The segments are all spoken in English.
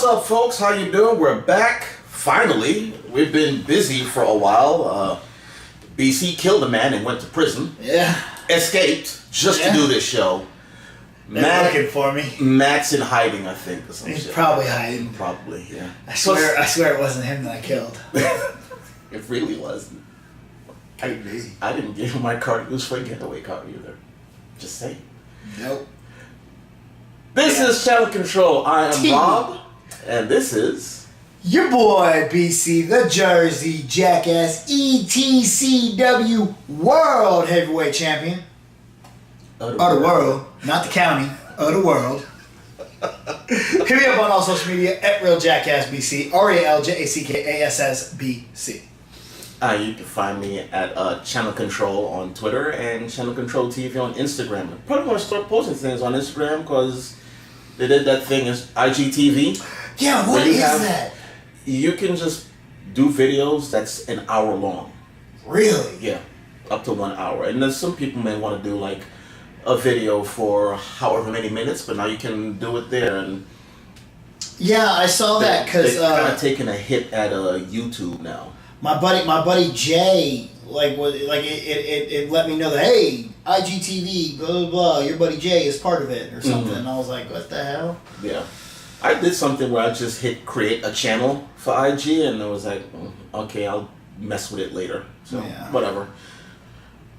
up, folks? How you doing? We're back, finally. We've been busy for a while. BC killed a man and went to prison. Yeah. Escaped just to do this show. They're looking for me. Matt's in hiding, I think, or some He's shit. probably hiding. Probably, yeah. I swear it wasn't him that I killed. It really wasn't. Could be. I didn't give him my card. It was for a getaway card either. Just saying. Nope. This is Channel Control. I am Bob, and this is your boy BC, the Jersey Jackass ETCW World Heavyweight Champion. Of the world, not the county, of the world. Hit me up on all social media at RealJackassBC, RealJackassBC. You can find me at Channel Control on Twitter and Channel Control TV on Instagram. I'm probably going to start posting things on Instagram because they did that thing as IGTV. Yeah, what is that? You can just do videos that's an hour long. Really? Yeah, up to 1 hour. And then some people may want to do like a video for however many minutes, but now you can do it there. And yeah, I saw that because they're kind of taking a hit at YouTube now. My buddy Jay, it let me know that, hey, IGTV, blah blah blah, your buddy Jay is part of it or something. And I was like, what the hell? Yeah, I did something where I just hit create a channel for IG, and I was like, okay, I'll mess with it later. So whatever.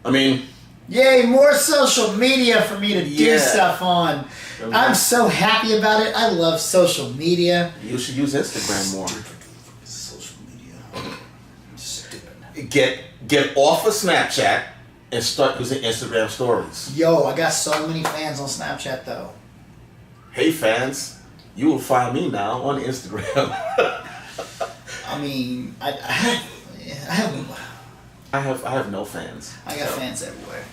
I mean, yay, more social media for me to do stuff on. I'm so happy about it. I love social media. You should use Instagram more. Social media. Stupid. Get off of Snapchat and start using Instagram stories. Yo, I got so many fans on Snapchat though. Hey fans, you will find me now on Instagram. I mean, I have no fans. I got fans everywhere.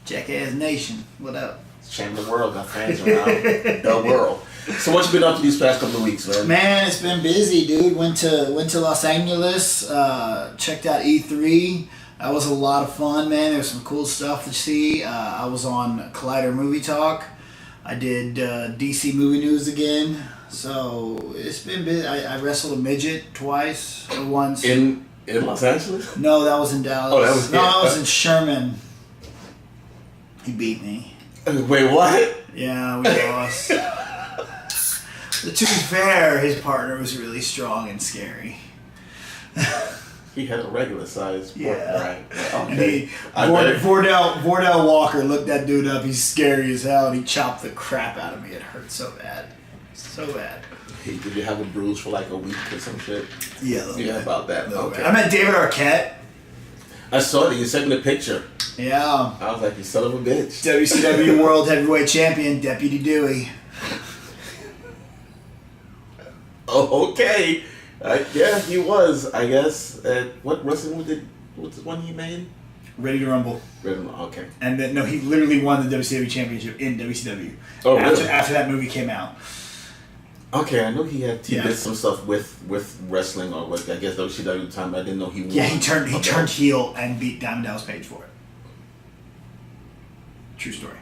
Jackass Nation, what up? Shame the world got fans around the world. So what you been up to these past couple of weeks, man? Man, it's been busy, dude. Went to Los Angeles, checked out E3. That was a lot of fun, man. There was some cool stuff to see. I was on Collider Movie Talk. I did DC Movie News again. So it's been busy. I wrestled a midget twice or once. In Los Angeles? No, that was in Dallas. Oh, that was that was in Sherman. He beat me. Wait, what? Yeah, we lost. To be fair, his partner was really strong and scary. He had a regular size partner, right? Okay. And Vordell Walker looked that dude up. He's scary as hell, and he chopped the crap out of me. It hurt so bad. So bad. Hey, did you have a bruise for like a week or some shit? Yeah, about that. Okay. I met David Arquette. I saw that. You sent me the picture. Yeah. I was like, you son of a bitch. WCW World Heavyweight Champion, Deputy Dewey. Oh, okay. Yeah, he was, I guess. What wrestling what's the one he made? Ready to Rumble. Okay. And then, no, he literally won the WCW Championship in WCW. Oh, really? After that movie came out. Okay, I know he did some stuff with wrestling or what I guess WCW time, but I didn't know he won. Yeah, he turned heel and beat Diamond Dallas Page for it. True story.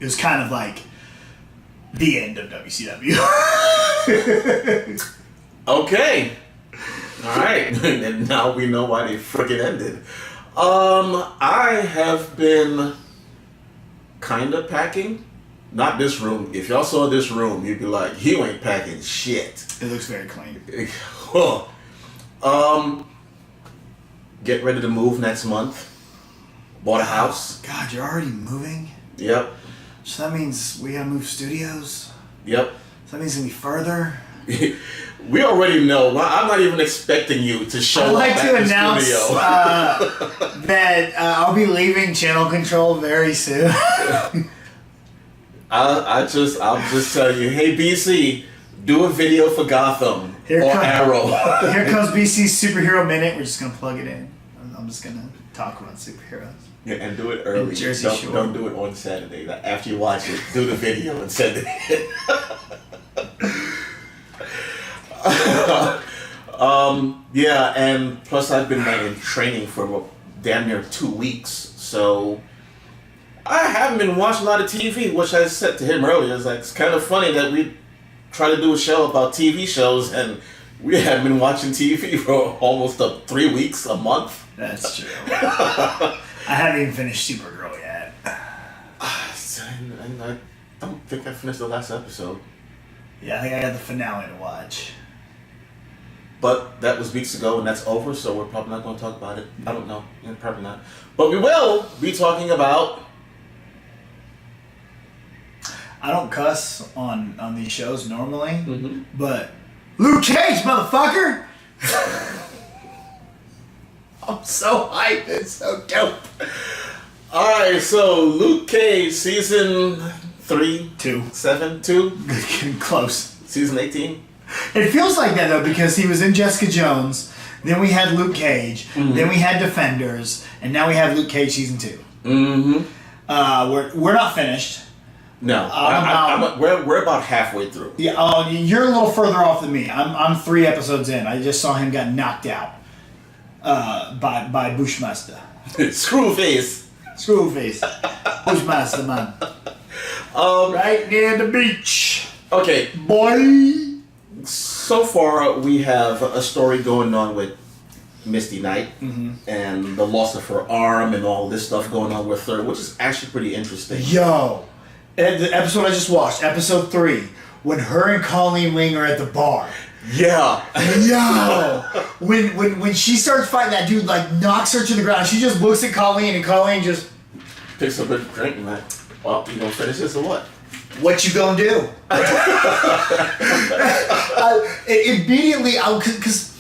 It was kind of like the end of WCW. Okay. All right. And now we know why they freaking ended. I have been kind of packing. Not this room. If y'all saw this room, you'd be like, he ain't packing shit. It looks very clean. Get ready to move next month. Bought a house. God, you're already moving? Yep. So that means we gotta move studios? Yep. So that means it's gonna be further? We already know. I'm not even expecting you to show up at the studio. I'd like to announce that I'll be leaving Channel Control very soon. I'll just tell you, hey BC, do a video for Gotham Arrow. Here comes BC's Superhero Minute. We're just gonna plug it in. I'm just gonna talk about superheroes. Yeah, and do it early. Don't do it on Saturday. After you watch it, do the video and send it in. Yeah, and plus I've been in training for damn near 2 weeks, so I haven't been watching a lot of TV, which I said to him earlier. It's kind of funny that we try to do a show about TV shows, and we had been watching TV for almost 3 weeks, a month. That's true. I haven't even finished Supergirl yet. I don't think I finished the last episode. Yeah, I think I got the finale to watch. But that was weeks ago, and that's over, so we're probably not going to talk about it. I don't know. Yeah, probably not. But we will be talking about... I don't cuss on these shows normally, but... Luke Cage, motherfucker! I'm so hyped. It's so dope. Alright, so Luke Cage, season 3? 2. 7? 2? Getting close. Season 18? It feels like that, though, because he was in Jessica Jones, then we had Luke Cage, then we had Defenders, and now we have Luke Cage season 2. We're not finished. No. We're about halfway through. Yeah, you're a little further off than me. I'm 3 episodes in. I just saw him get knocked out by Bushmaster. Screwface. Bushmaster, man. Right near the beach. Okay. Boy. So far, we have a story going on with Misty Knight and the loss of her arm and all this stuff going on with her, which is actually pretty interesting. Yo. And the episode I just watched, episode 3, when her and Colleen Wing are at the bar. Yeah. Yo. when she starts fighting that dude, like, knocks her to the ground. She just looks at Colleen, and Colleen just... picks up a drink and like, well, you gonna finish this or what? What you gonna do? Immediately, because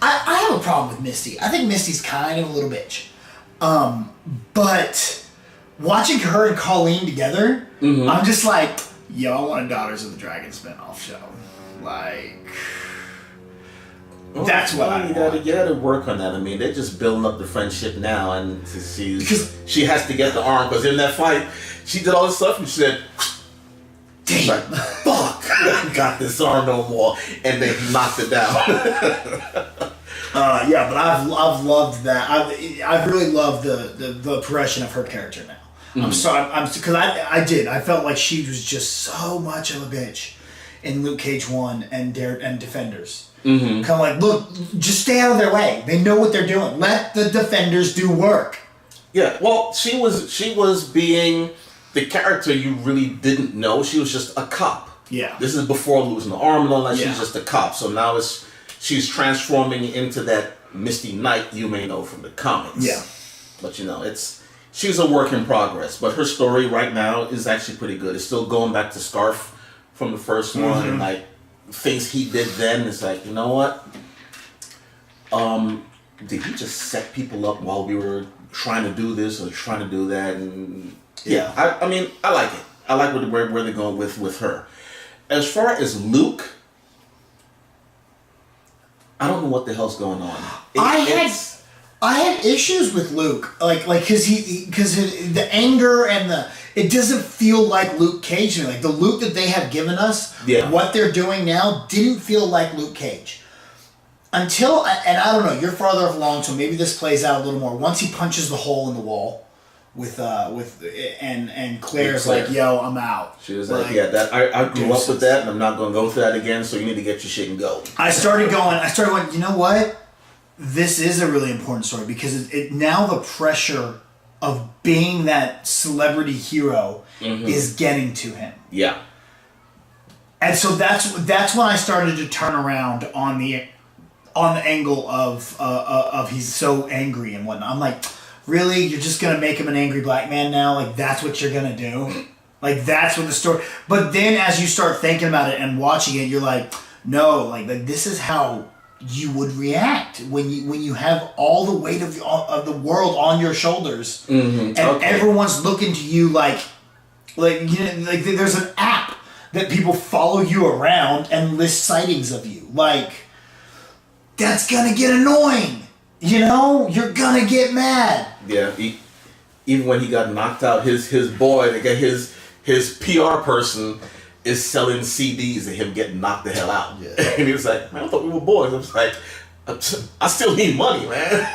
I have a problem with Misty. I think Misty's kind of a little bitch. But watching her and Colleen together, I'm just like, yo, I want a Daughters of the Dragon spinoff show. Like, that's what I want. You gotta work on that. I mean, they're just building up the friendship now, and she has to get the arm, because in that fight, she did all this stuff, and she said, damn, like, fuck, I got this arm no more, and they knocked it down. Yeah, but I've loved that. I've really loved the progression of her character now. Because I felt like she was just so much of a bitch in Luke Cage 1 and Defenders. Kind of like, look, just stay out of their way. They know what they're doing. Let the Defenders do work. Yeah, well, she was being the character you really didn't know. She was just a cop. Yeah. This is before losing the arm and all that. Yeah. She's just a cop. So now she's transforming into that Misty Knight you may know from the comics. Yeah. But she's a work in progress. But her story right now is actually pretty good. It's still going back to Scarf from the first one, and like things he did then. It's like, you know what? Did he just set people up while we were trying to do this or trying to do that? And yeah, I mean, I like it. I like where they're going with her. As far as Luke, I don't know what the hell's going on. I had issues with Luke, like because the anger and it doesn't feel like Luke Cage to me. Like the Luke that they have given us, what they're doing now didn't feel like Luke Cage. Until, and I don't know, you're farther along, so maybe this plays out a little more. Once he punches the hole in the wall, and Claire's like, yo, I'm out. She was like, yeah, that I grew up with that, and I'm not going to go through that again, so you need to get your shit and go. I started going, you know what? This is a really important story, because it now the pressure of being that celebrity hero is getting to him. Yeah. And so that's when I started to turn around on the angle of he's so angry and whatnot. I'm like, really? You're just going to make him an angry black man now? Like, that's what you're going to do? Like, that's what the story... But then as you start thinking about it and watching it, you're like, no, like this is how you would react when you have all the weight of the world on your shoulders, and everyone's looking to you like there's an app that people follow you around and list sightings of you. Like, that's gonna get annoying. You know, you're gonna get mad. Yeah, even when he got knocked out, his boy, his PR person is selling CDs of him getting knocked the hell out. Yeah. And he was like, man, I thought we were boys. I was like, I still need money, man.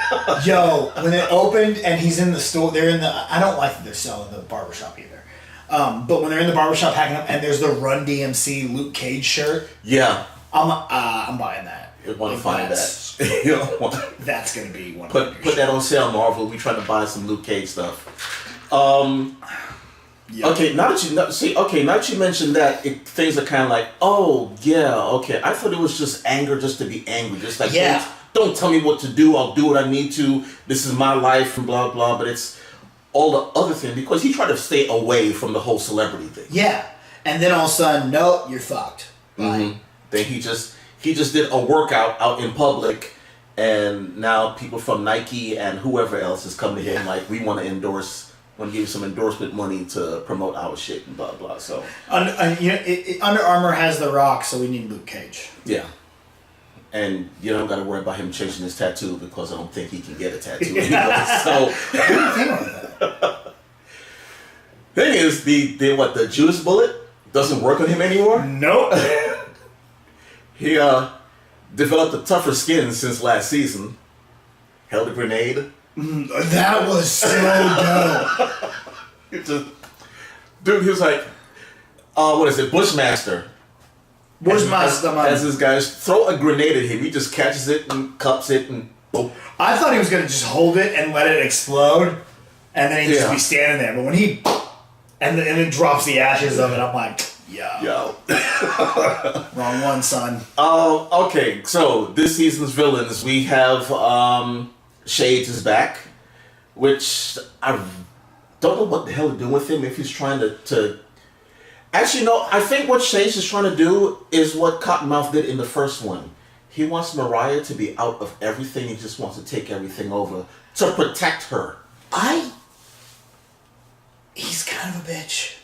Yo, when it opened and he's in the store, I don't like that they're selling the barbershop either. But when they're in the barbershop hacking up and there's the Run DMC Luke Cage shirt, Yeah. I'm buying that. You want to find that. That's going to be one put of the that on sale, Marvel. We trying to buy some Luke Cage stuff. Yeah. Okay, now that you mentioned that, things are kind of like, oh yeah, okay. I thought it was just anger, just to be angry, just like don't tell me what to do. I'll do what I need to. This is my life and blah blah. But it's all the other thing because he tried to stay away from the whole celebrity thing. Yeah, and then all of a sudden, no, you're fucked. Mm-hmm. Then he just did a workout out in public, and now people from Nike and whoever else is coming to him like, we want to give you some endorsement money to promote our shit and blah blah. So Under Armour has The Rock, so we need Luke Cage. Yeah, and you don't got to worry about him changing his tattoo because I don't think he can get a tattoo anymore. So what do you think about that? Thing is, the Judas bullet doesn't work on him anymore. Nope. He developed a tougher skin since last season. Held a grenade. That was so dope. Dude, he was like, what is it, Bushmaster. Bushmaster, man. As this guys throw a grenade at him, he just catches it and cups it and boom. I thought he was going to just hold it and let it explode, and then he'd just be standing there. But when he, and then drops the ashes of it, I'm like, yo. Wrong one, son. Okay, so this season's villains, we have Shades is back, which I don't know what the hell they're doing with him, if he's trying to... Actually, no, I think what Shades is trying to do is what Cottonmouth did in the first one. He wants Mariah to be out of everything, he just wants to take everything over to protect her. He's kind of a bitch.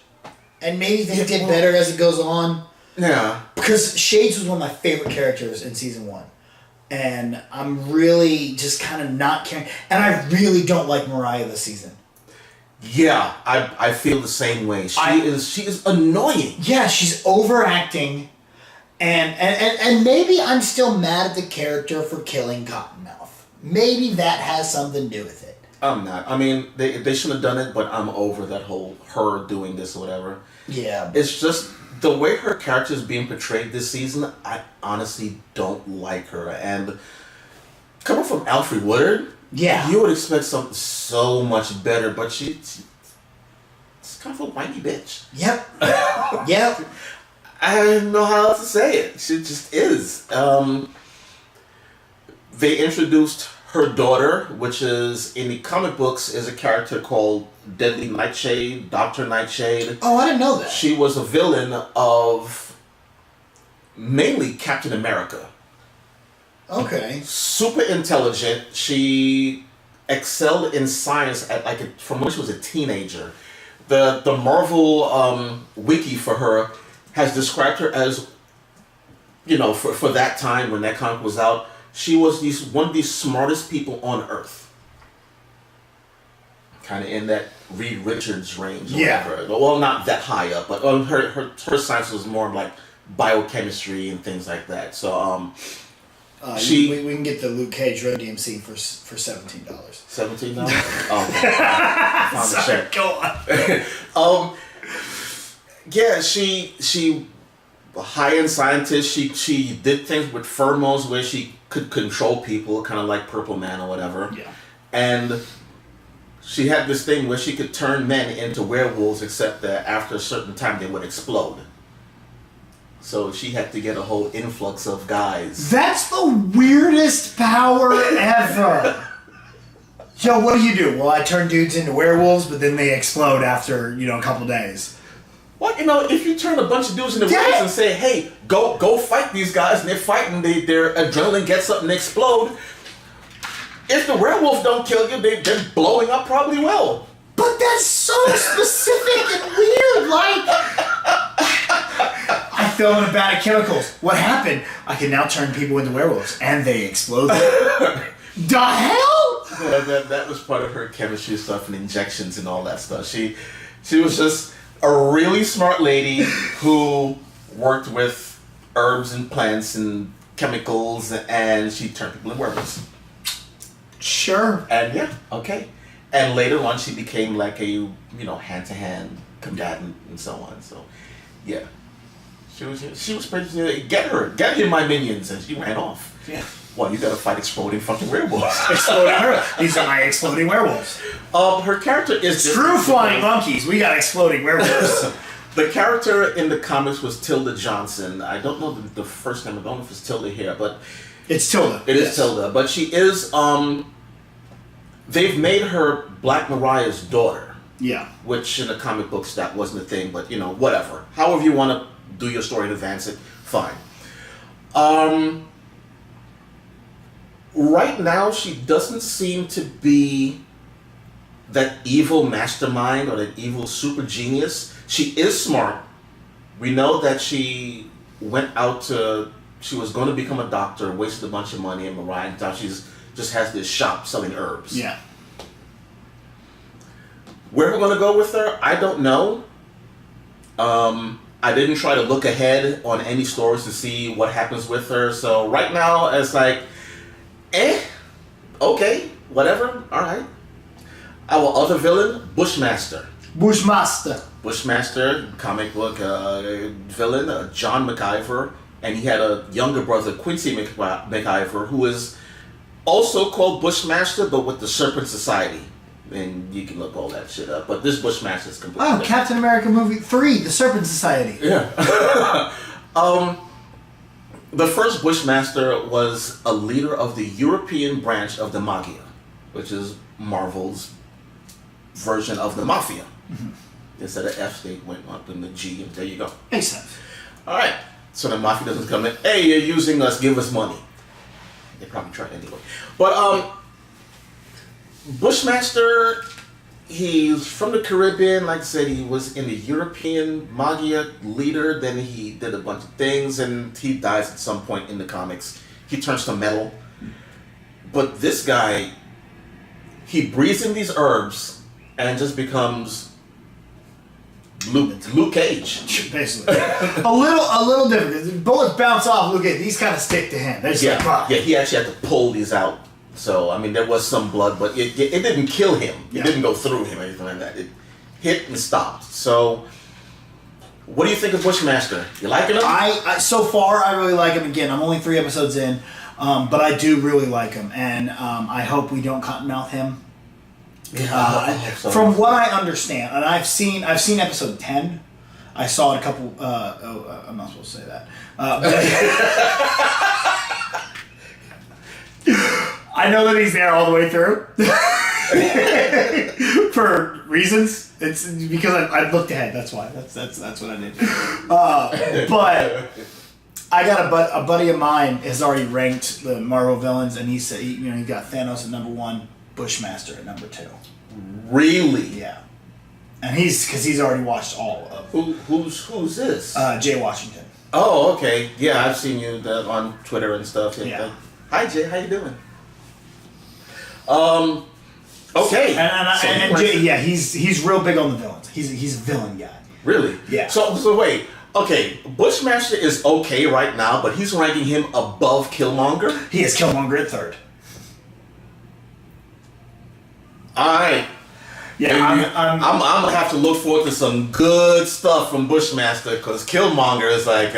And maybe they get better as it goes on. Yeah. Because Shades was one of my favorite characters in season 1. And I'm really just kind of not caring. And I really don't like Mariah this season. Yeah, I feel the same way. She is annoying. Yeah, she's overacting. And maybe I'm still mad at the character for killing Cottonmouth. Maybe that has something to do with it. I'm not. I mean, they should have done it, but I'm over that whole her doing this or whatever. Yeah. It's just the way her character is being portrayed this season, I honestly don't like her. And coming from Alfre Woodard, you would expect something so much better, but she's kind of a whiny bitch. Yep. Yep. I don't know how else to say it. She just is. They introduced her daughter, which is in the comic books, is a character called Deadly Nightshade, Dr. Nightshade. Oh, I didn't know that. She was a villain of mainly Captain America. Okay. Super intelligent. She excelled in science from when she was a teenager. The Marvel wiki for her has described her as, for that time when that comic was out, she was one of the smartest people on Earth. Kind of in that Reed Richards range. Or whatever. Well, not that high up, but her science was more like biochemistry and things like that. So we can get the Luke Cage Run DMC for $17. $17? Oh, found the check. Go on. Yeah, she high-end scientist. She did things with pheromones where she could control people, kind of like Purple Man or whatever. Yeah. And she had this thing where she could turn men into werewolves, except that after a certain time they would explode. So she had to get a whole influx of guys. That's the weirdest power ever. Yo, what do? Well, I turn dudes into werewolves, but then they explode after, a couple days. Well, if you turn a bunch of dudes into werewolves and say, hey, go fight these guys, and they're fighting, their adrenaline gets up and they explode. If the werewolf don't kill you, they're blowing up probably well. But that's so specific and weird, I fell in a vat of chemicals. What happened? I can now turn people into werewolves, and they explode. The hell? That was part of her chemistry stuff and injections and all that stuff. She was just a really smart lady who worked with herbs and plants and chemicals, and she turned people into werewolves. Sure. And okay. And later on, she became like a hand-to-hand combatant and so on. So, yeah. She was pretty, get him my minions, and she ran off. Yeah. Well, you gotta fight exploding fucking werewolves. Exploding werewolves. These are my exploding werewolves. Her character is Screw flying monkeys. We got exploding werewolves. The character in the comics was Tilda Johnson. I don't know the first name. I don't know if it's Tilda here, but it's Tilda. It is Tilda, but she is. They've made her Black Mariah's daughter. Yeah. Which in the comic books that wasn't a thing, but whatever. However you want to do your story and advance it, fine. Right now, she doesn't seem to be that evil mastermind or that evil super genius. She is smart. We know that she went out to. She was going to become a doctor, wasted a bunch of money, and Mariah and now she's just has this shop selling herbs. Yeah. Where we're going to go with her, I don't know. I didn't try to look ahead on any stories to see what happens with her. So right now, it's like, okay, whatever, all right. Our other villain, Bushmaster. Bushmaster, comic book villain, John McIver, and he had a younger brother, Quincy McIver, who is also called Bushmaster, but with the Serpent Society. And you can look all that shit up. But this Bushmaster is completely different. Captain America movie 3, The Serpent Society. Yeah. The first Bushmaster was a leader of the European branch of the Magia, which is Marvel's version of the Mafia. Mm-hmm. Instead of F, they went up in the G, and there you go. Makes sense. All right. So the Mafia doesn't come in, hey, you're using us, give us money. They probably try anyway. But, Bushmaster, he's from the Caribbean. Like I said, he was in the European Magia leader. Then he did a bunch of things, and he dies at some point in the comics. He turns to metal. But this guy, he breathes in these herbs and just becomes Luke Cage. Basically. a little different. Bullets bounce off Luke Cage. These kind of stick to him. Yeah, he actually had to pull these out. So, I mean, there was some blood, but it didn't kill him. It didn't go through him or anything like that. It hit and stopped. So, what do you think of Bushmaster? You liking him? I so far, I really like him. Again, I'm only 3 episodes in, but I do really like him. And I hope we don't cottonmouth him. From what I understand, and I've seen episode 10. I saw it a couple. I'm not supposed to say that. I know that he's there all the way through for reasons. It's because I looked ahead. That's why. That's what I did. But I got a buddy of mine has already ranked the Marvel villains, and he said he got Thanos at number 1, Bushmaster at number 2. Really? Yeah. And he's already watched all of. Who's this? Jay Washington. Oh, okay. Yeah, I've seen you on Twitter and stuff. Yeah. Hi, Jay. How you doing? Okay. And Jay, he's real big on the villains. He's a villain guy. Really? Yeah. So wait. Okay, Bushmaster is okay right now, but he's ranking him above Killmonger. He has Killmonger at 3rd. All right. Yeah, I'm gonna have to look forward to some good stuff from Bushmaster because Killmonger is like,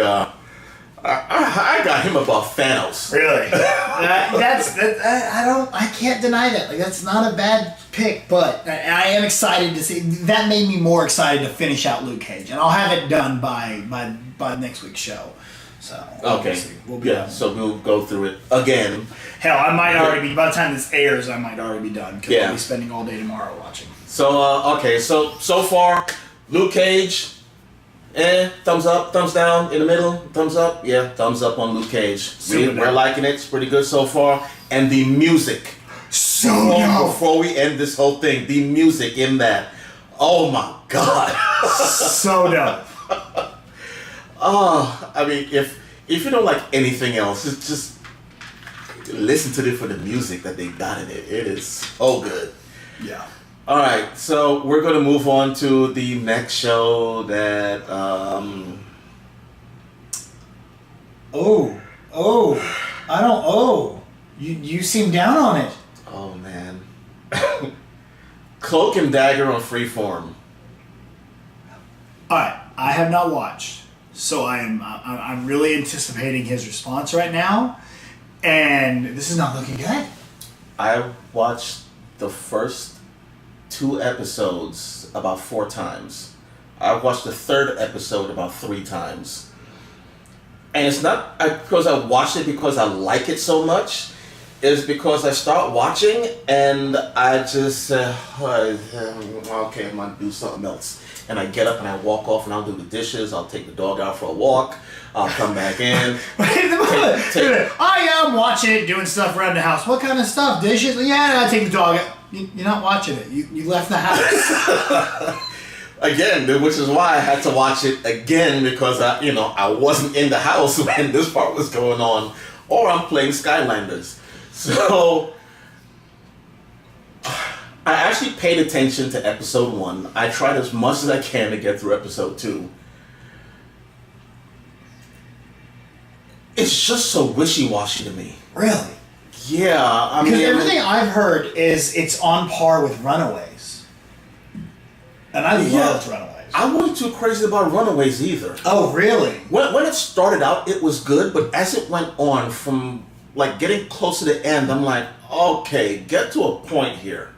I got him above Thanos. Really? I can't deny that. Like, that's not a bad pick, but I am excited to see. That made me more excited to finish out Luke Cage, and I'll have it done by next week's show. So okay, we'll be done. So we'll go through it again. Hell, I might already be, by the time this airs, I might already be done because I'll be spending all day tomorrow watching. So okay, so far, Luke Cage. Thumbs up, thumbs down, in the middle, thumbs up. Yeah, thumbs up on Luke Cage. We're liking it. It's pretty good so far. And the music. Before we end this whole thing, the music in that. Oh my God. So dope. I mean, if you don't like anything else, just listen to it for the music that they got in it. It is so good. Yeah. All right, so we're going to move on to the next show that... You seem down on it. Oh, man. Cloak and Dagger on Freeform. All right, I have not watched, so I'm really anticipating his response right now, and this is not looking good. I watched the first 2 episodes about 4 times. I watched the 3rd episode about 3 times. And it's not because I watched it because I like it so much. It's because I start watching and I just say, okay, I'm going to do something else. And I get up and I walk off and I'll do the dishes. I'll take the dog out for a walk. I'll come back in. Wait a minute. I am watching it, doing stuff around the house. What kind of stuff? Dishes? Yeah, I take the dog out. You're not watching it. You left the house. Again, which is why I had to watch it again because I wasn't in the house when this part was going on, or I'm playing Skylanders. So I actually paid attention to episode 1. I tried as much as I can to get through episode 2. It's just so wishy-washy to me. Really? Yeah, I mean, because everything I've heard is it's on par with Runaways. And I loved Runaways. I wasn't too crazy about Runaways either. Oh, really? When it started out, it was good, but as it went on, from like getting close to the end, I'm like, okay, get to a point here.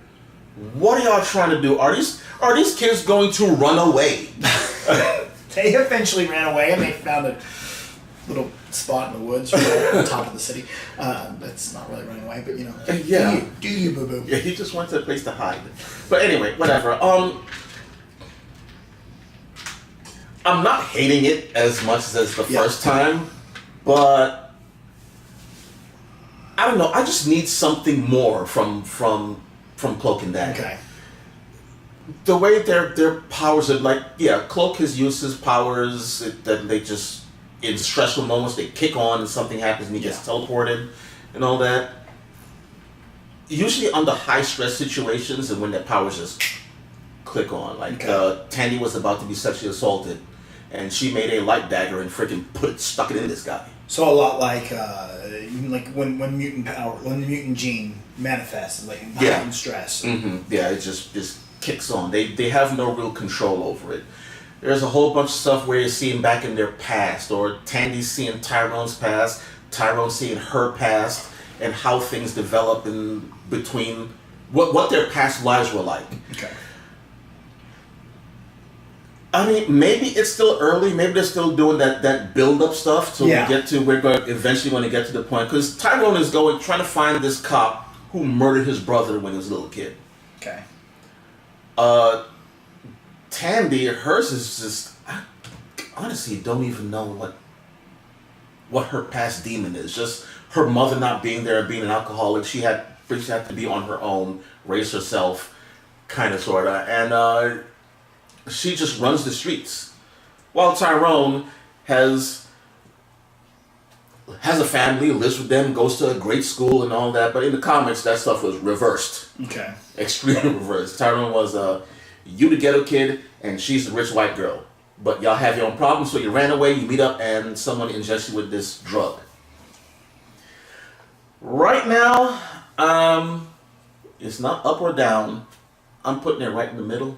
What are y'all trying to do? Are these kids going to run away? They eventually ran away, and they found a little spot in the woods right on top of the city. That's not really running away, but Yeah. Do you, boo boo? Yeah, he just went to a place to hide. But anyway, whatever. I'm not hating it as much as the first time, but I don't know. I just need something more from Cloak and Dagger. Okay. The way their powers are Cloak has used his powers that they just in stressful moments they kick on and something happens and he gets teleported and all that. Usually under high stress situations and when their powers just click on. Tandy was about to be sexually assaulted and she made a light dagger and freaking stuck it in this guy. So a lot like when the mutant gene manifests, like in stress. Mm-hmm. Yeah, it just kicks on. They have no real control over it. There's a whole bunch of stuff where you're seeing back in their past, or Tandy's seeing Tyrone's past, Tyrone seeing her past, and how things develop in between what their past lives were like. Okay. I mean, maybe it's still early. Maybe they're still doing that build-up stuff till we're eventually going to get to the point. Because Tyrone is trying to find this cop who murdered his brother when he was a little kid. Okay. Tandy, hers is just, I honestly don't even know what her past demon is. Just her mother not being there, being an alcoholic. She had to be on her own, raise herself, kind of, sort of. And she just runs the streets. While Tyrone has a family, lives with them, goes to a great school and all that. But in the comics, that stuff was reversed. Okay. Extremely reversed. Tyrone was you the ghetto kid, and she's the rich white girl. But y'all have your own problems, so you ran away, you meet up, and someone injects you with this drug. Right now, it's not up or down. I'm putting it right in the middle.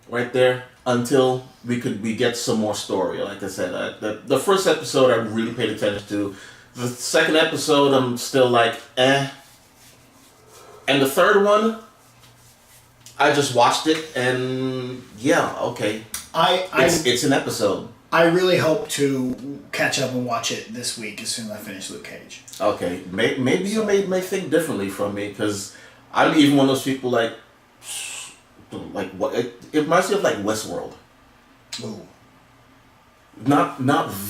Right there, until we get some more story. Like I said, the first episode I really paid attention to. The second episode, I'm still like, eh. And the third one, I just watched it, and yeah, okay. It's an episode. I really hope to catch up and watch it this week as soon as I finish Luke Cage. Okay, maybe you may think differently from me, because I'm even one of those people like what it reminds me of like Westworld. Ooh. Not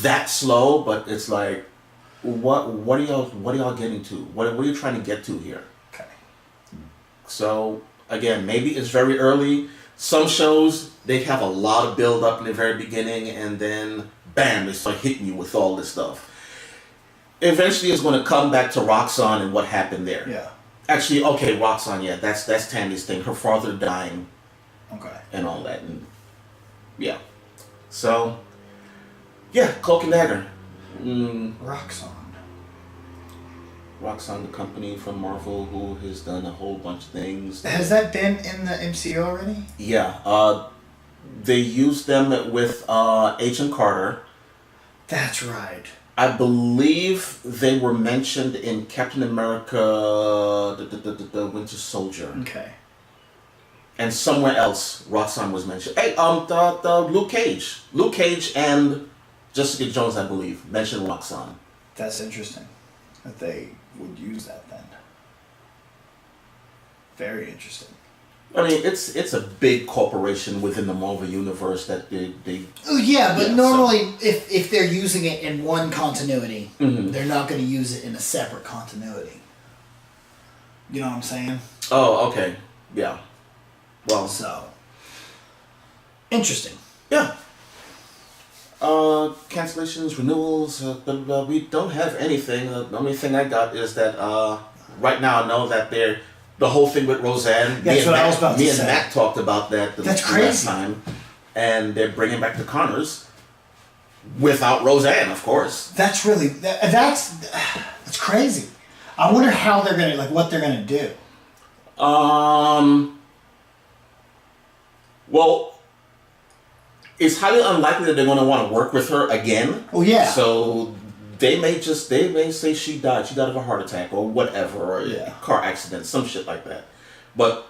that slow, but it's like what are y'all getting to? What are you trying to get to here? Okay. So again, maybe it's very early. Some shows, they have a lot of build up in the very beginning, and then bam, they start hitting you with all this stuff. Eventually, it's going to come back to Roxanne and what happened there. Yeah. Actually, okay, Roxanne, yeah, that's Tandy's thing. Her father dying. Okay. And all that, and yeah. So, yeah, Cloak and Dagger. Roxanne, the company from Marvel who has done a whole bunch of things. Has that been in the MCU already? Yeah. They used them with Agent Carter. That's right. I believe they were mentioned in Captain America, the Winter Soldier. Okay. And somewhere else, Roxanne was mentioned. Hey, the Luke Cage and Jessica Jones, I believe, mentioned Roxanne. That's interesting that they would use that then. Very interesting. I mean, it's a big corporation within the Marvel Universe that they Oh yeah, but normally if they're using it in one continuity, they're not going to use it in a separate continuity. You know what I'm saying? Oh, okay. Yeah. Well, so interesting. Yeah. Cancellations, renewals, we don't have anything. The only thing I got is that right now I know that the whole thing with Roseanne. That's what I was about to say. Me and Matt talked about that the last time, and they're bringing back the Connors without Roseanne, of course. That's really that's crazy. I wonder how they're gonna what they're gonna do. Well, it's highly unlikely that they're going to want to work with her again. Oh yeah. So they may say she died of a heart attack or whatever, or a car accident, some shit like that. But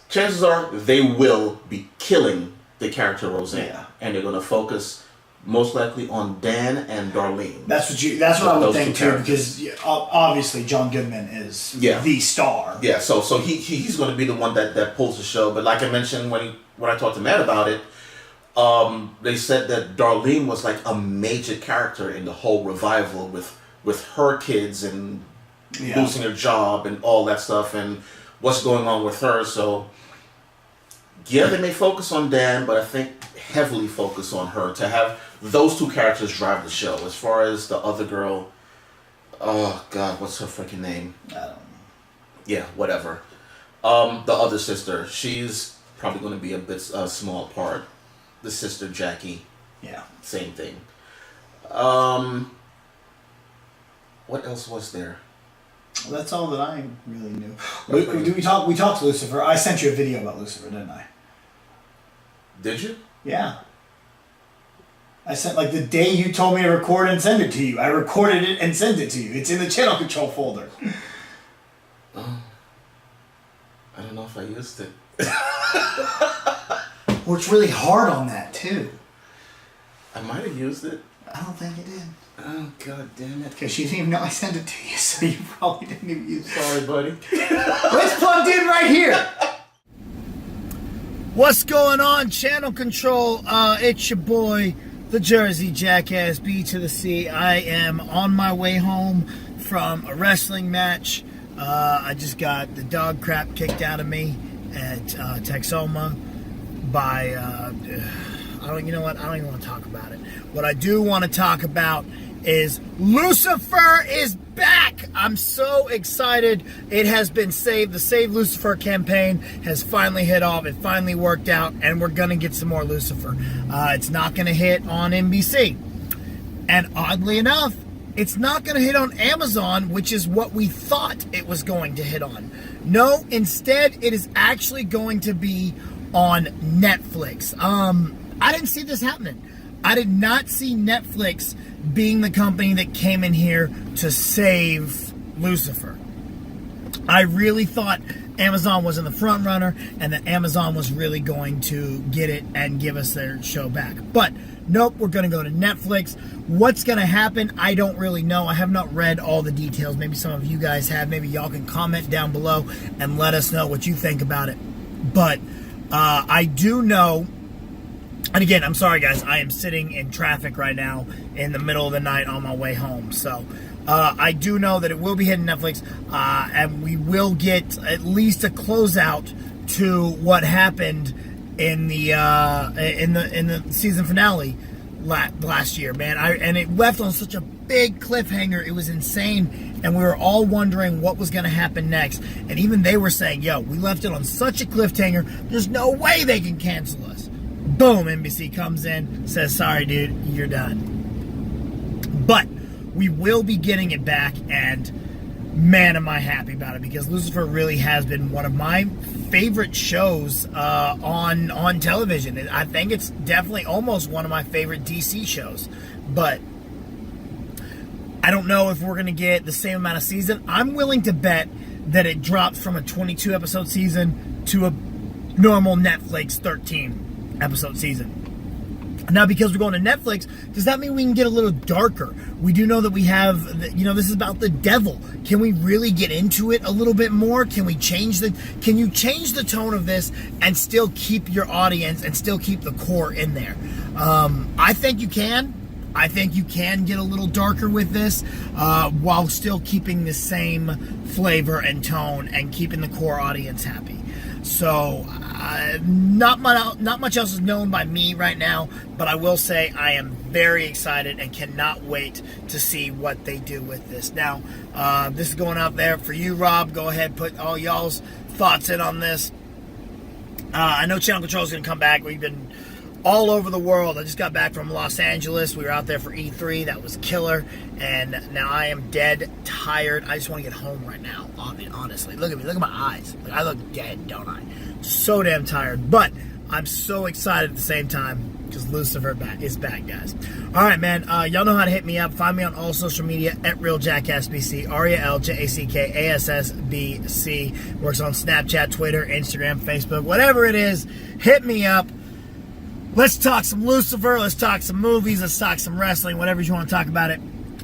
chances are they will be killing the character Roseanne, and they're going to focus most likely on Dan and Darlene. That's what I would think too, because obviously John Goodman is the star. Yeah, so he's going to be the one that pulls the show. But like I mentioned when I talked to Matt about it, they said that Darlene was like a major character in the whole revival with her kids and losing her job and all that stuff and what's going on with her. So yeah, they may focus on Dan, but I think heavily focus on her to have those two characters drive the show. As far as the other girl, oh God, what's her freaking name? I don't know. Yeah, whatever. The other sister, she's probably going to be a bit small part. The sister Jackie. Yeah. Same thing. What else was there? Well, that's all that I really knew. We talked to Lucifer. I sent you a video about Lucifer, didn't I? Did you? Yeah. I sent the day you told me to record and send it to you. I recorded it and sent it to you. It's in the channel control folder. Oh. I don't know if I used it. Worked really hard on that too. I might have used it. I don't think you did. Oh God damn it! Because you didn't even know I sent it to you, so you probably didn't even use it. Sorry, buddy. It's plugged in right here. What's going on, channel control? It's your boy, the Jersey Jackass, B to the C. I am on my way home from a wrestling match. I just got the dog crap kicked out of me at Texoma by I don't even want to talk about it. What I do want to talk about is Lucifer is back. I'm so excited. It has been saved. The Save Lucifer campaign has finally hit off. It finally worked out, and we're gonna get some more Lucifer. It's not gonna hit on NBC, and oddly enough, it's not gonna hit on Amazon, which is what we thought it was going to hit on. No, instead, it is actually going to be on Netflix. I didn't see this happening. I did not see Netflix being the company that came in here to save Lucifer. I really thought Amazon was in the front runner and that Amazon was really going to get it and give us their show back. But nope, we're going to go to Netflix. What's going to happen, I don't really know. I have not read all the details. Maybe some of you guys have. Maybe y'all can comment down below and let us know what you think about it. But I do know. And again, I'm sorry guys, I am sitting in traffic right now in the middle of the night on my way home. So I do know that it will be hitting Netflix, and we will get at least a closeout to what happened in the season finale last year, man. And it left on such a big cliffhanger. It was insane, and we were all wondering what was going to happen next. And even they were saying, "Yo, we left it on such a cliffhanger. There's no way they can cancel us." Boom, NBC comes in, says, sorry, dude, you're done. But we will be getting it back, and man, am I happy about it, because Lucifer really has been one of my favorite shows on television. I think it's definitely almost one of my favorite DC shows, but I don't know if we're going to get the same amount of season. I'm willing to bet that it drops from a 22 episode season to a normal Netflix 13 episode season. Now, because we're going to Netflix, does that mean we can get a little darker? We do know that we have, this is about the devil. Can we really get into it a little bit more? Can you change the tone of this and still keep your audience and still keep the core in there? I think you can. I think you can get a little darker with this while still keeping the same flavor and tone and keeping the core audience happy. So, not much else is known by me right now, but I will say I am very excited and cannot wait to see what they do with this. Now, this is going out there for you, Rob. Go ahead, put all y'all's thoughts in on this. I know Channel Control is going to come back. We've been all over the world. I just got back from Los Angeles. We were out there for E3. That was killer. And now I am dead tired. I just want to get home right now, honestly. Look at me. Look at my eyes. I look dead, don't I? So damn tired. But I'm so excited at the same time because Lucifer is back, guys. All right, man. Y'all know how to hit me up. Find me on all social media at RealJackassBC. RealJackassBC. Works on Snapchat, Twitter, Instagram, Facebook. Whatever it is, hit me up. Let's talk some Lucifer. Let's talk some movies. Let's talk some wrestling. Whatever you want to talk about it,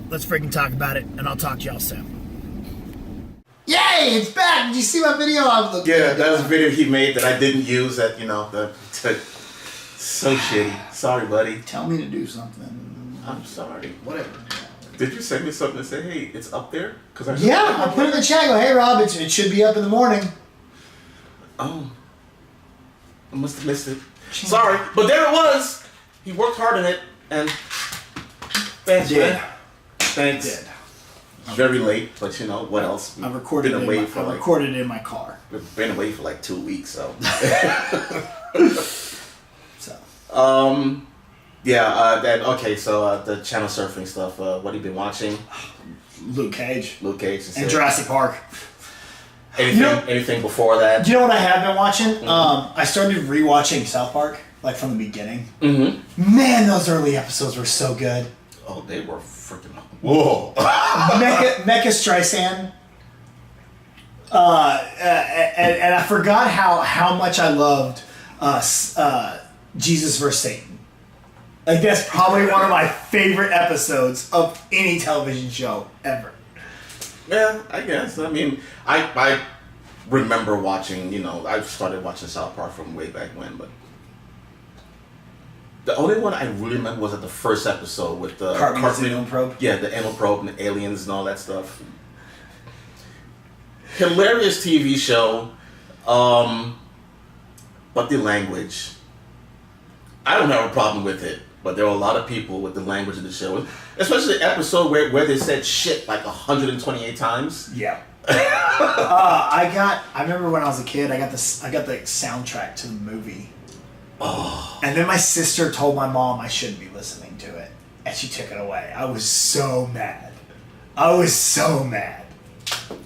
let's freaking talk about it. And I'll talk to y'all soon. Yay! It's back. Did you see my video? Yeah, that was a video he made that I didn't use. So shitty. Sorry, buddy. Tell me to do something. I'm sorry. Whatever. Did you send me something to say, hey, it's up there? I put it in the chat. Go, hey, Rob, it should be up in the morning. Oh. I must have missed it. Sorry, but there it was. He worked hard on it, and thanks, man. Thanks. Very late, but what else? I recorded it in my car. We've been away for like 2 weeks, so. So the channel surfing stuff. What have you been watching? Luke Cage. And Jurassic Park. Anything before that? Do you know what I have been watching? Mm-hmm. I started rewatching South Park, like from the beginning. Mm-hmm. Man, those early episodes were so good. Oh, they were freaking... Whoa. Mecha Streisand. And I forgot how much I loved Jesus vs. Satan. Like, that's probably one of my favorite episodes of any television show ever. Yeah, I guess. I mean, I remember watching, I started watching South Park from way back when, but the only one I really remember was at the first episode with the anal probe. Yeah, the anal probe and the aliens and all that stuff. Hilarious TV show, but the language. I don't have a problem with it, but there were a lot of people with the language of the show, especially the episode where they said shit like 128 times. Yeah. I remember when I was a kid, I got the soundtrack to the movie. Oh. And then my sister told my mom I shouldn't be listening to it, and she took it away. I was so mad.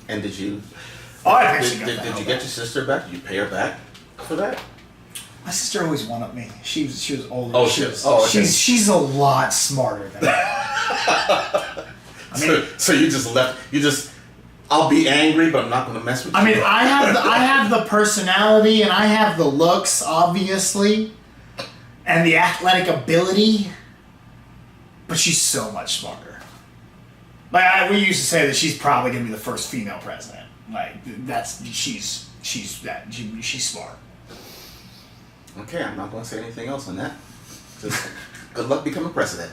And did you? Oh, I actually did you get your sister back? Did you pay her back for that? My sister always wanted me. She was older. Oh, okay. She's a lot smarter than me. So you just left. I'll be angry, but I'm not going to mess with you. I mean, I have the personality and I have the looks, obviously, and the athletic ability, but she's so much smarter. Like we used to say that she's probably going to be the first female president. Like she's smart. Okay, I'm not going to say anything else on that. Just good luck becoming president.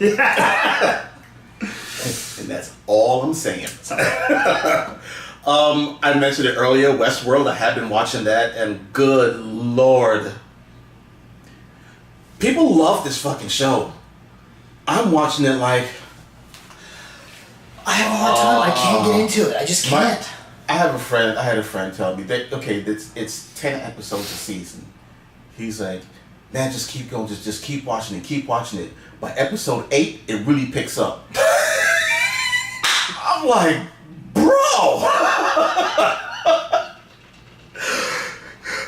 And that's all I'm saying. I mentioned it earlier, Westworld. I have been watching that, and good Lord. People love this fucking show. I'm watching it like... I have a hard time. I can't get into it. I just can't. I had a friend tell me that, it's 10 episodes a season. He's like, man, just keep going. Just keep watching it. By episode 8, it really picks up. I'm like, Bro!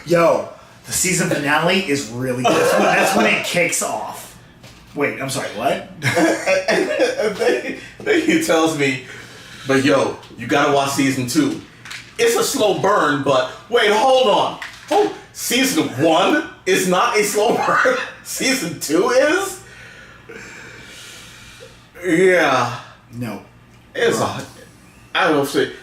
Yo, the season finale is really good. That's when it kicks off. Wait, I'm sorry, what? and then he tells me, but yo, you gotta watch season 2. It's a slow burn, but wait, hold on. Season 1 is not a slow burn. Season 2 is? Yeah. No. It's I don't know if it,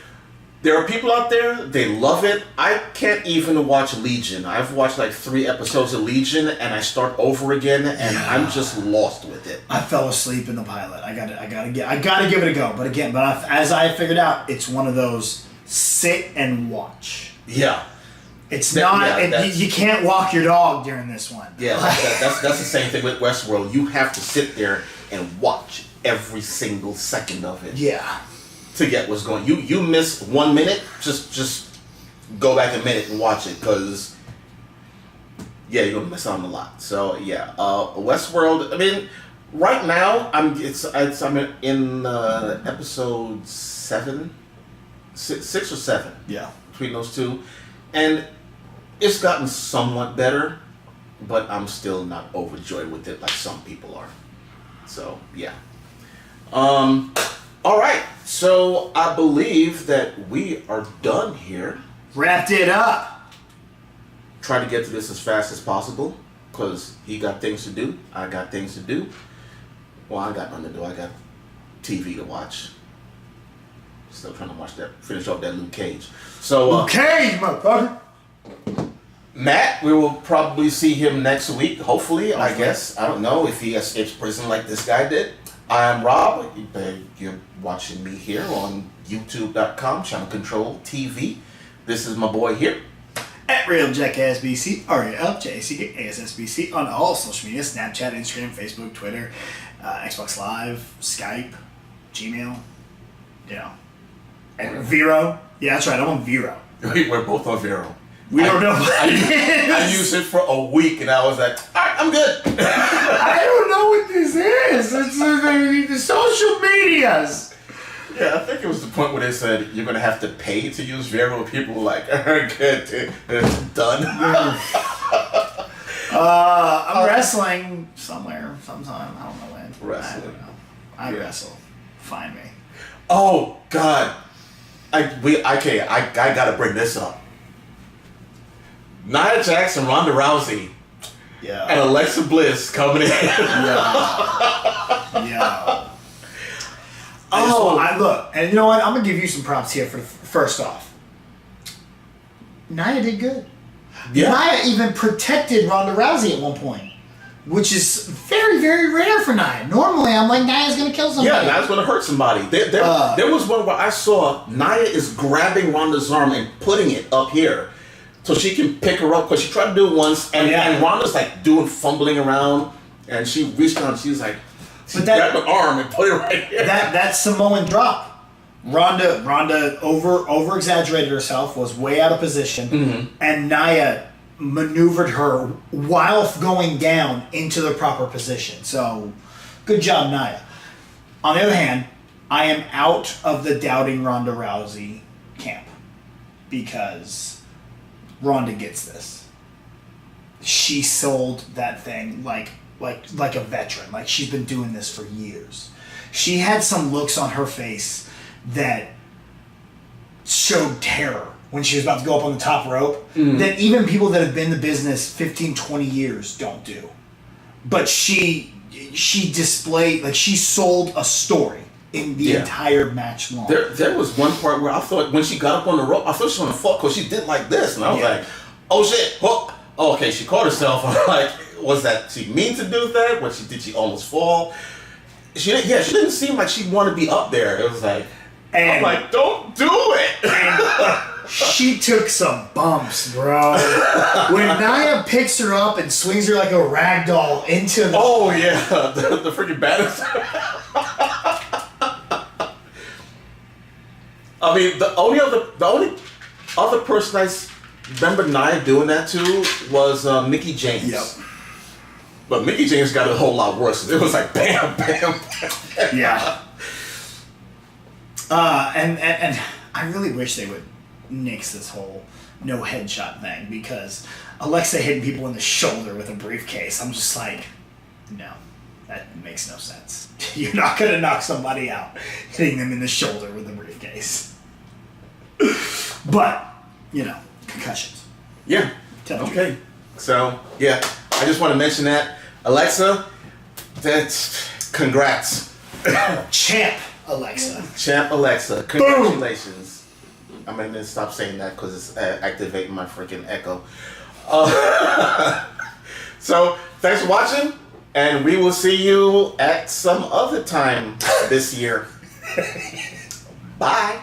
there are people out there, they love it. I can't even watch Legion. I've watched like 3 episodes of Legion and I start over again and I'm just lost with it. I fell asleep in the pilot. I gotta give it a go. But again, as I figured out, it's one of those sit and watch. Yeah. It's you can't walk your dog during this one. Yeah, that's the same thing with Westworld. You have to sit there and watch every single second of it. Yeah. To get what's going. You miss 1 minute, just go back a minute and watch it, because you're gonna miss out on a lot. So yeah, Westworld. I mean, right now I'm in episode 7, 6 or 7. Yeah. Between those two, and it's gotten somewhat better, but I'm still not overjoyed with it like some people are. So yeah. All right, so I believe that we are done here. Wrapped it up. Try to get to this as fast as possible, because he got things to do, I got things to do. Well, I got nothing to do, I got TV to watch. Still trying to finish off that Luke Cage. So, Luke Cage, motherfucker! Matt, we will probably see him next week, hopefully, I guess. I don't know if he escapes prison like this guy did. I'm Rob. You're watching me here on youtube.com, Channel Control TV. This is my boy here. At RealJackAssBC, RealJackAssBC on all social media, Snapchat, Instagram, Facebook, Twitter, Xbox Live, Skype, Gmail, and Vero. Yeah, that's right, I'm on Vero. We're both on Vero. We don't know what I used it for a week and I was like, all right, I'm good. I don't know what this is. It's the social medias. Yeah, I think it was the point where they said you're going to have to pay to use Vero. People were like, good, it's done. I'm wrestling somewhere, sometime. I don't know when. Wrestling. I don't know. I wrestle. Find me. Oh, God. I got to bring this up. Nia Jax and Ronda Rousey and Alexa Bliss coming in. Yeah. Look, and you know what? I'm going to give you some props here for first off. Nia did good. Yeah. Nia even protected Ronda Rousey at one point, which is very, very rare for Nia. Normally, I'm like, Nia's going to kill somebody. Yeah, Nia's going to hurt somebody. There was one where I saw Nia is grabbing Ronda's arm and putting it up here so she can pick her up, because she tried to do it once, and Ronda's like fumbling around, and she reached down, she was like, grabbed her arm and put it right here. That Samoan drop. Ronda over exaggerated herself, was way out of position, and Nia maneuvered her while going down into the proper position. So, good job, Nia. On the other hand, I am out of the doubting Ronda Rousey camp, because Ronda gets this. She sold that thing like a veteran. Like, she's been doing this for years. She had some looks on her face that showed terror when she was about to go up on the top rope that even people that have been in the business 15, 20 years don't do. But she displayed, like, she sold a story in the entire match long. There was one part where I thought when she got up on the rope, I thought she was going to fall, because she did like this. And I was like, oh shit. Well, okay, she caught herself. I'm like, was that she mean to do that? Did she almost fall? She didn't seem like she wanted to be up there. It was like, I'm like, don't do it. She took some bumps, bro. When Nia picks her up and swings her like a rag doll into the... Oh, yeah. The freaking banister. I mean, the only other person I remember Nia doing that to was Mickie James. Yep. But Mickie James got a whole lot worse. It was like bam, bam, bam. Yeah. And I really wish they would nix this whole no headshot thing, because Alexa hitting people in the shoulder with a briefcase, I'm just like, no, that makes no sense. You're not going to knock somebody out hitting them in the shoulder with a briefcase. But, concussions. Yeah. Okay. So, yeah, I just want to mention that. Alexa, that's congrats. Champ Alexa. Champ Alexa. Congratulations. I'm going to stop saying that because it's activating my freaking echo. So, thanks for watching, and we will see you at some other time this year. Bye.